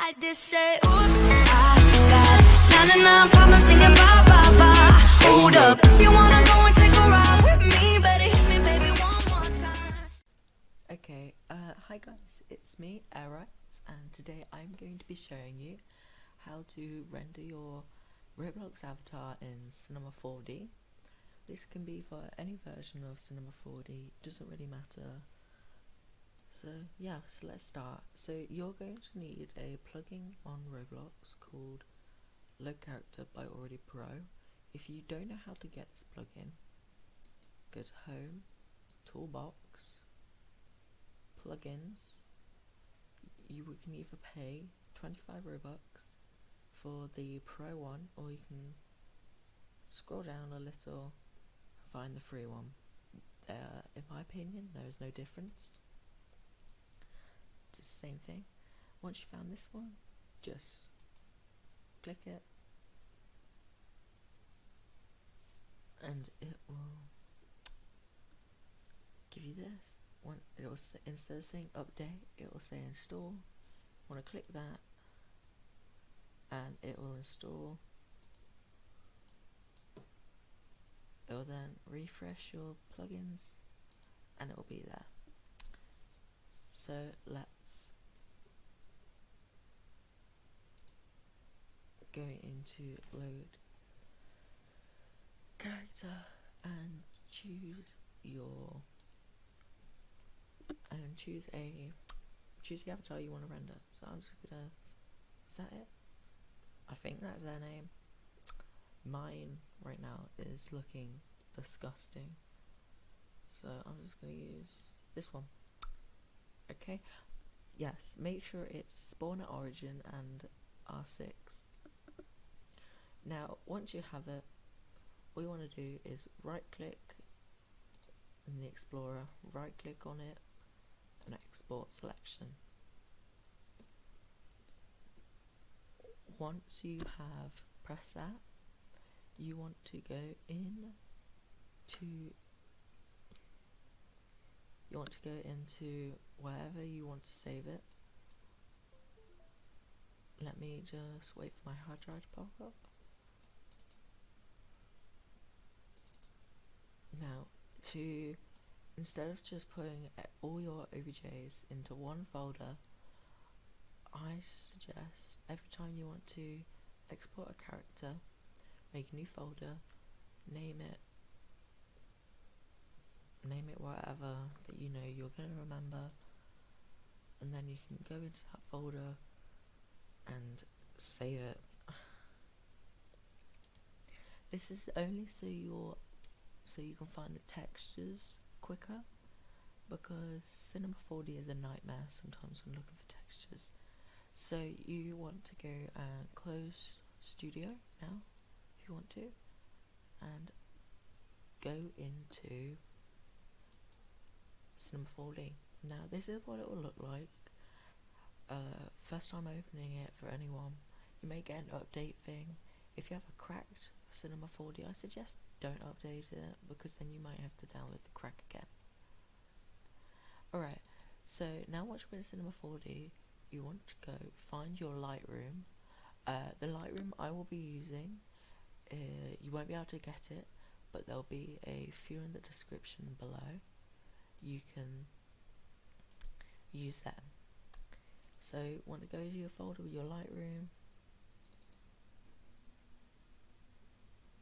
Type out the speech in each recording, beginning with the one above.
I just say, oops, I got 99 problems singing bye, bye, bye. Hold up, if you wanna go and take a ride with me, better hit me, baby, one more time. Okay, hi guys, it's me, Arise, and today I'm going to be showing you how to render your Roblox avatar in Cinema 4D. This can be for any version of Cinema 4D, doesn't really matter. So yeah, so let's start. So you're going to need a plugin on Roblox called Load Character by Already Pro. If you don't know how to get this plugin, go to Home, Toolbox, Plugins. You can either pay 25 Robux for the Pro one, or you can scroll down a little and find the free one. In my opinion, there is no difference. Just the same thing. Once you found this one, just click it and it will give you this. It will say, instead of saying update, it will say install. You want to click that and it will install. It will then refresh your plugins and it will be there. So let's go into load character and choose the avatar you want to render. So I'm just gonna, is that it? I think that's their name. Mine right now is looking disgusting, so I'm just gonna use this one. Okay, yes, make sure it's spawn at origin and R6. Now once you have it, all you want to do is right click in the Explorer, right click on it and export selection. Once you have pressed that, you want to go into wherever you want to save it. Let me just wait for my hard drive to pop up. Now, instead of just putting all your OBJs into one folder, I suggest every time you want to export a character, make a new folder, name it whatever that you know you're going to remember, and then you can go into that folder and save it. This is only so you can find the textures quicker, because Cinema 4D is a nightmare sometimes when looking for textures. So you want to go and close Studio now if you want to, and go into Cinema 4D. Now this is what it will look like. First time opening it for anyone, you may get an update thing. If you have a cracked Cinema 4D, I suggest don't update it, because then you might have to download the crack again. Alright, so now once you're in Cinema 4D, you want to go find your Lightroom. The Lightroom I will be using, you won't be able to get it, but there'll be a few in the description below. You can use them. So want to go to your folder with your Lightroom,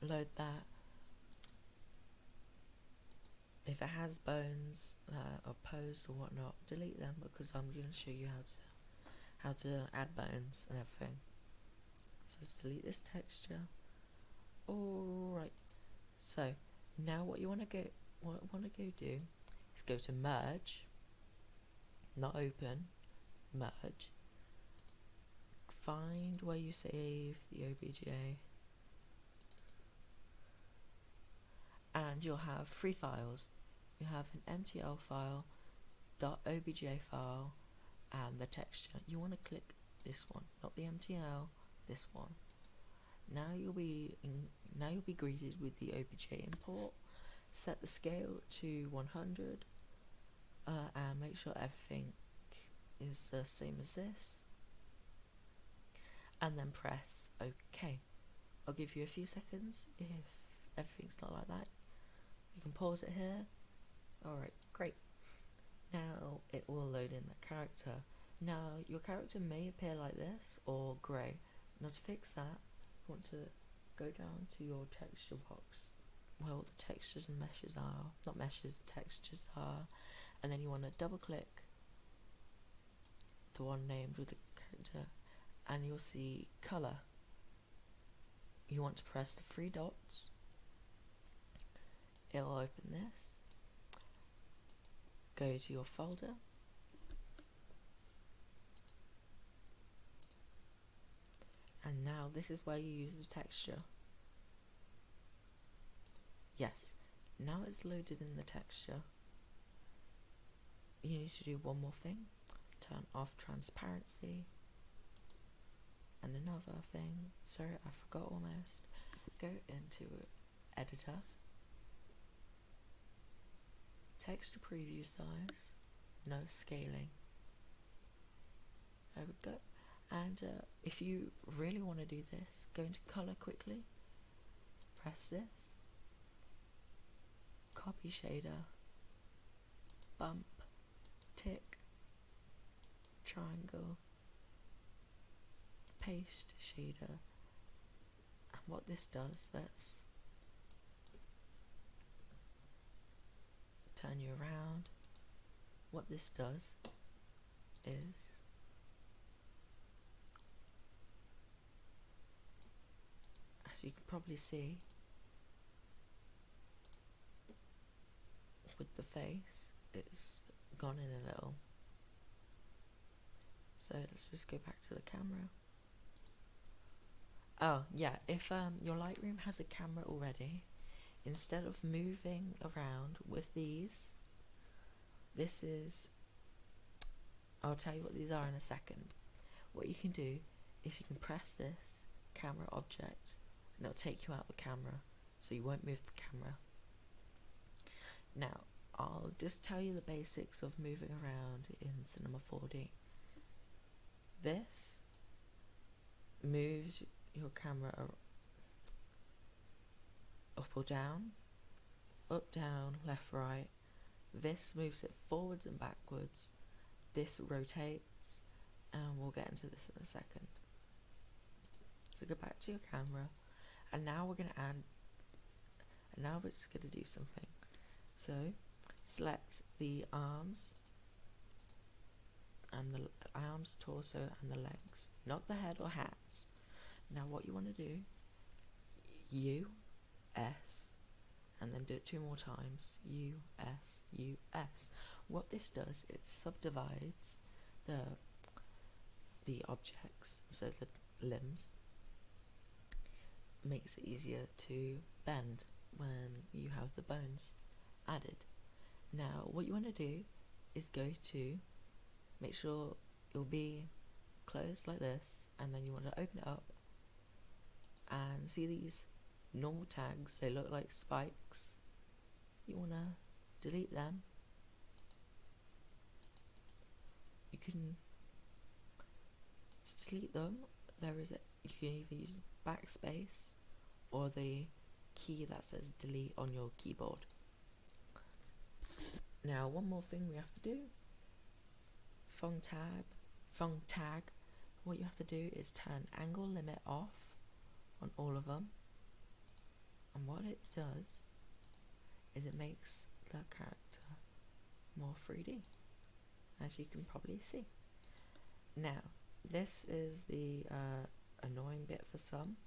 load that. If it has bones or posed or whatnot, delete them, because I'm going to show you how to add bones and everything. So let's delete this texture. Alright, so now what you want to go do is go to merge, not open, merge, find where you save the OBJ, and you'll have three files. You have an MTL file, .obj file, and the texture. You want to click this one, not the MTL, this one. Now you'll be greeted with the OBJ import. Set the scale to 100, and make sure everything is the same as this. and then press OK. I'll give you a few seconds. If everything's not like that, you can pause it here. Alright, great. Now it will load in the character. Now your character may appear like this or grey. Now to fix that, you want to go down to your texture box where all the textures and meshes are, not meshes, textures are, and then you want to double click the one named with the character and you'll see colour. You want to press the 3 dots, it'll open this, go to your folder, and now this is where you use the texture. Yes, now it's loaded in the texture. You need to do one more thing, turn off transparency, and another thing, sorry I forgot almost, go into editor, texture preview size, no scaling, there we go. And if you really want to do this, go into color quickly, press this, copy shader, bump, tick, triangle, paste shader, and what this does, let's turn you around. What this does is as you can probably see with the face, it's gone in a little. So let's just go back to the camera. Oh yeah, if your Lightroom has a camera already, instead of moving around with these, this is, I'll tell you what these are in a second. What you can do is you can press this camera object and it'll take you out the camera, so you won't move the camera. Now I'll just tell you the basics of moving around in Cinema 4D. This moves your camera up or down, up, down, left, right. This moves it forwards and backwards. This rotates, and we'll get into this in a second. So go back to your camera, and now we're going to add, and now we're just going to do something. So select the arms, and the arms, torso, and the legs, not the head or hands. Now what you want to do, U, S, and then do it 2 more times, U, S, U, S. What this does, it subdivides the objects, so the limbs, makes it easier to bend when you have the bones added. Now what you want to do is go to, make sure it'll be closed like this, and then you want to open it up and see these normal tags, they look like spikes. You want to delete them. You can delete them. There is you can either use backspace or the key that says delete on your keyboard. Now one more thing we have to do, font tag, what you have to do is turn angle limit off on all of them, and what it does is it makes the character more 3D, as you can probably see. Now this is the annoying bit for some,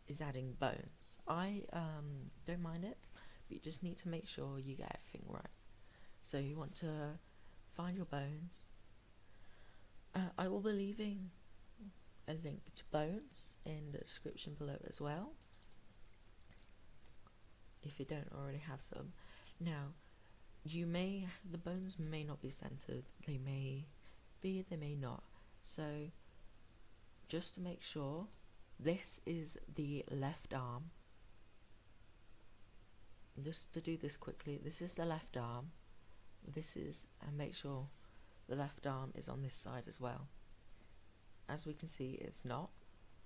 is adding bones. I don't mind it, but you just need to make sure you get everything right. So you want to find your bones. I will be leaving a link to bones in the description below as well, if you don't already have some. Now the bones may not be centered, they may be, they may not. So just to make sure, this is the left arm. Just to do this quickly, this is the left arm. This is, and make sure the left arm is on this side as well. As we can see, it's not.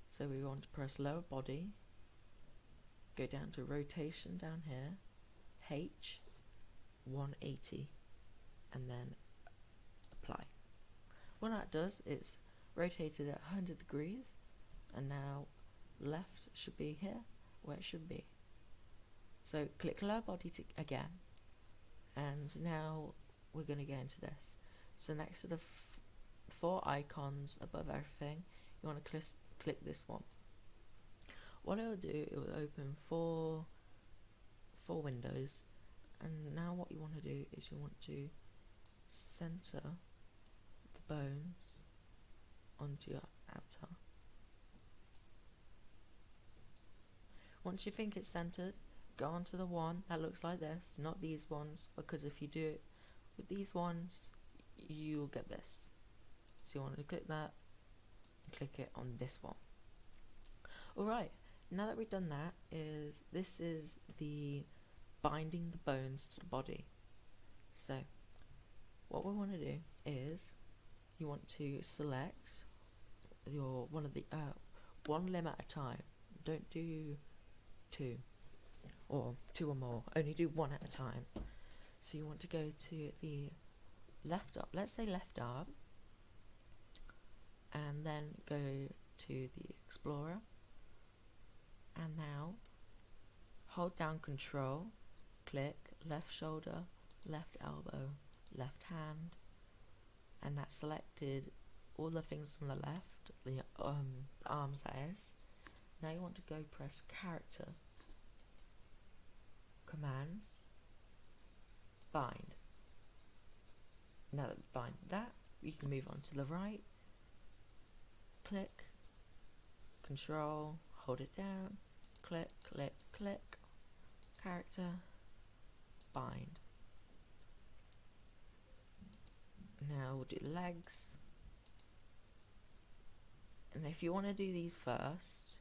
So we want to press lower body, go down to rotation down here, H, 180, and then apply. What that does is rotated at 100 degrees, and now left should be here where it should be. So click lower body again, and now we're going to get into this. So next to the four icons above everything, you want to click this one. What it will do, it will open four windows, and now what you want to do is you want to center the bones onto your avatar. Once you think it's centered, go on to the one that looks like this, not these ones, because if you do it with these ones, you'll get this. So you want to click that and click it on this one. Alright, now that we've done that, this is the binding the bones to the body. So what we want to do is you want to select your one limb at a time. Don't do two or more, only do one at a time. So you want to go to the left arm, let's say left arm, and then go to the Explorer, and now hold down Control, click left shoulder, left elbow, left hand, and that selected all the things on the left, the arms that is. Now you want to go press character, commands, bind. Now that we've bind that, we can move on to the right, click, control, hold it down, click, click, click, character, bind. Now we'll do the legs, and if you want to do these first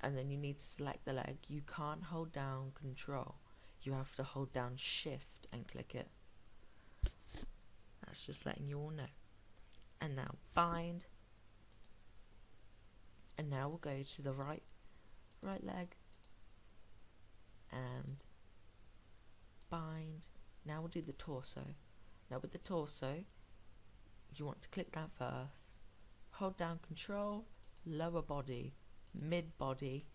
and then you need to select the leg, you can't hold down control, you have to hold down shift and click it. That's just letting you all know. And now bind, and now we'll go to the right leg and bind. Now we'll do the torso. Now with the torso, you want to click that first, hold down control, lower body, mid body,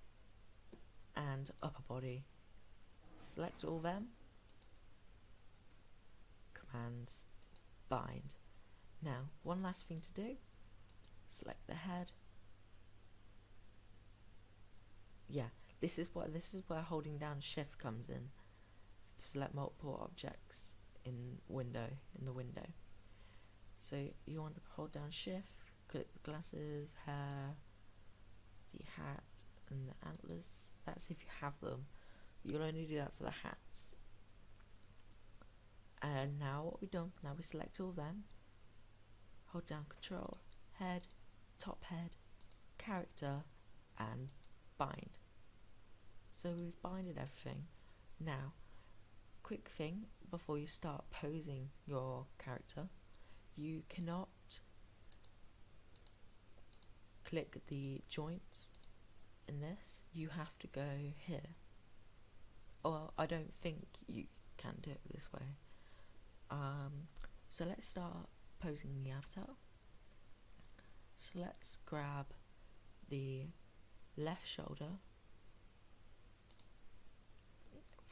and upper body. Select all them, commands, bind. Now one last thing to do, select the head. Yeah, this is where holding down shift comes in, to select multiple objects in the window. So you want to hold down shift, click the glasses, hair, the hat, and the antlers. That's if you have them. You'll only do that for the hats. And now what we've done, now we select all of them, hold down control, head, top head, character, and bind. So we've binded everything. Now, quick thing before you start posing your character, you cannot click the joint in this, you have to go here. Well, I don't think you can do it this way. So let's start posing the avatar. So let's grab the left shoulder,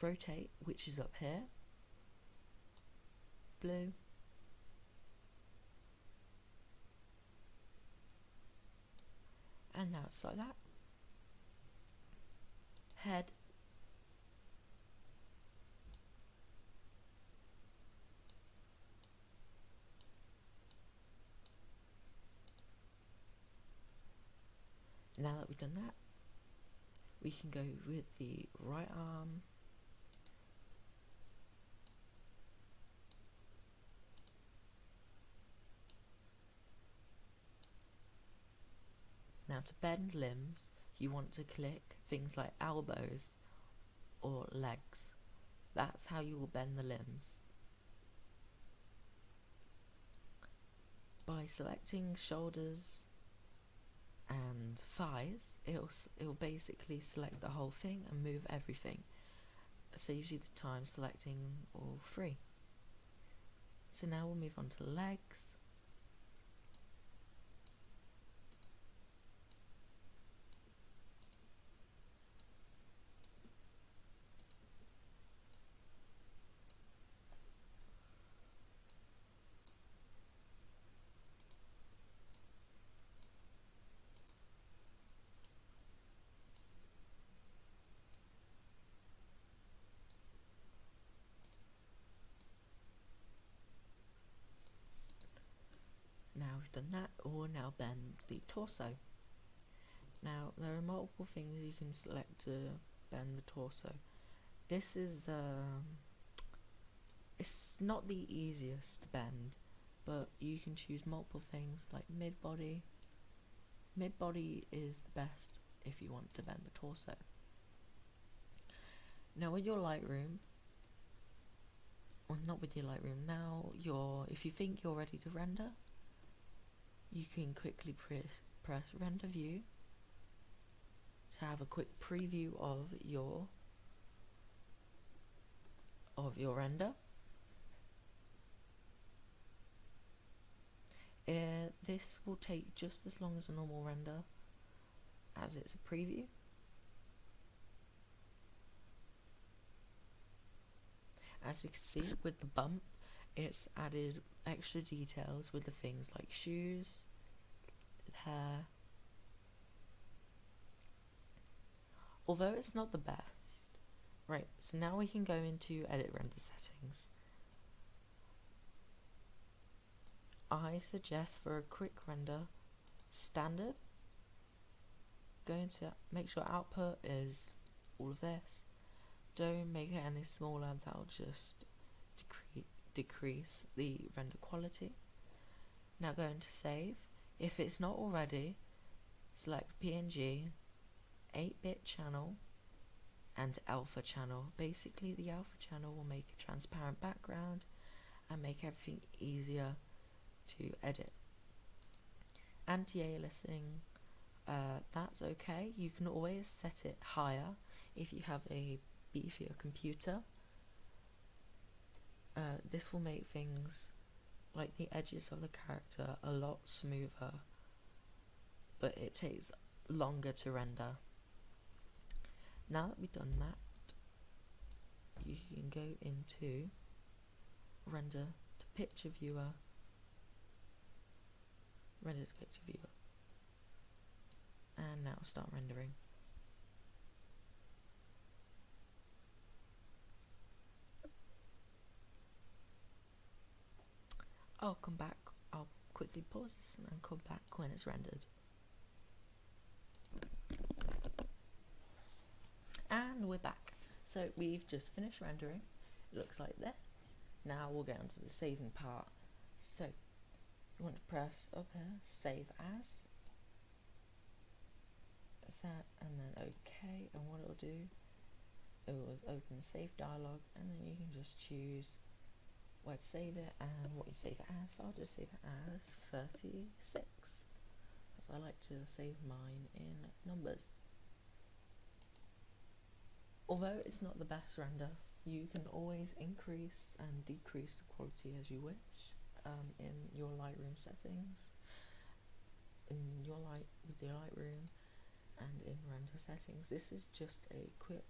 rotate, which is up here, blue, and now it's like that. Head, now that we've done that, we can go with the right arm, now to bend limbs, you want to click things like elbows or legs. That's how you will bend the limbs. by selecting shoulders and thighs, it'll basically select the whole thing and move everything. Saves you the time selecting all three. So now we'll move on to legs. Now we've done that, we'll now bend the torso. Now there are multiple things you can select to bend the torso. This is it's not the easiest to bend, but you can choose multiple things like mid-body. Mid-body is the best if you want to bend the torso. Now with your Lightroom, or not with your Lightroom, now if you think you're ready to render, you can quickly press render view to have a quick preview of your render. This will take just as long as a normal render, as it's a preview. As you can see with the bump, it's added extra details with the things like shoes, hair. Although it's not the best. Right, so now we can go into edit render settings. I suggest for a quick render, standard. Going to make sure output is all of this. Don't make it any smaller, that'll just decrease the render quality. Now go into save. If it's not already, select PNG, 8-bit channel and alpha channel. Basically the alpha channel will make a transparent background and make everything easier to edit. Anti-aliasing, that's okay. You can always set it higher if you have a beefier computer. This will make things like the edges of the character a lot smoother, but it takes longer to render. Now that we've done that, you can go into render to picture viewer, render to picture viewer, and now start rendering. I'll come back, I'll quickly pause this and then come back when it's rendered. And we're back. So we've just finished rendering. It looks like this. Now we'll get onto the saving part. So you want to press up here, save as. Set and then OK, and what it'll do, it will open the save dialog, and then you can just choose where to save it and what you save it as. I'll just save it as 36, as I like to save mine in numbers. Although it's not the best render, you can always increase and decrease the quality as you wish in your Lightroom settings, with your Lightroom and in render settings. This is just a quick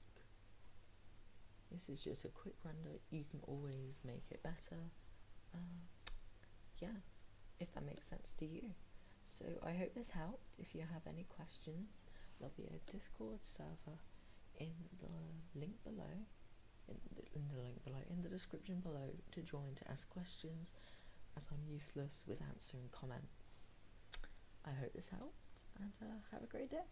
render. You can always make it better. Yeah, if that makes sense to you. So I hope this helped. If you have any questions, there'll be a Discord server in the link below, in the description below, to join to ask questions, as I'm useless with answering comments. I hope this helped, and have a great day.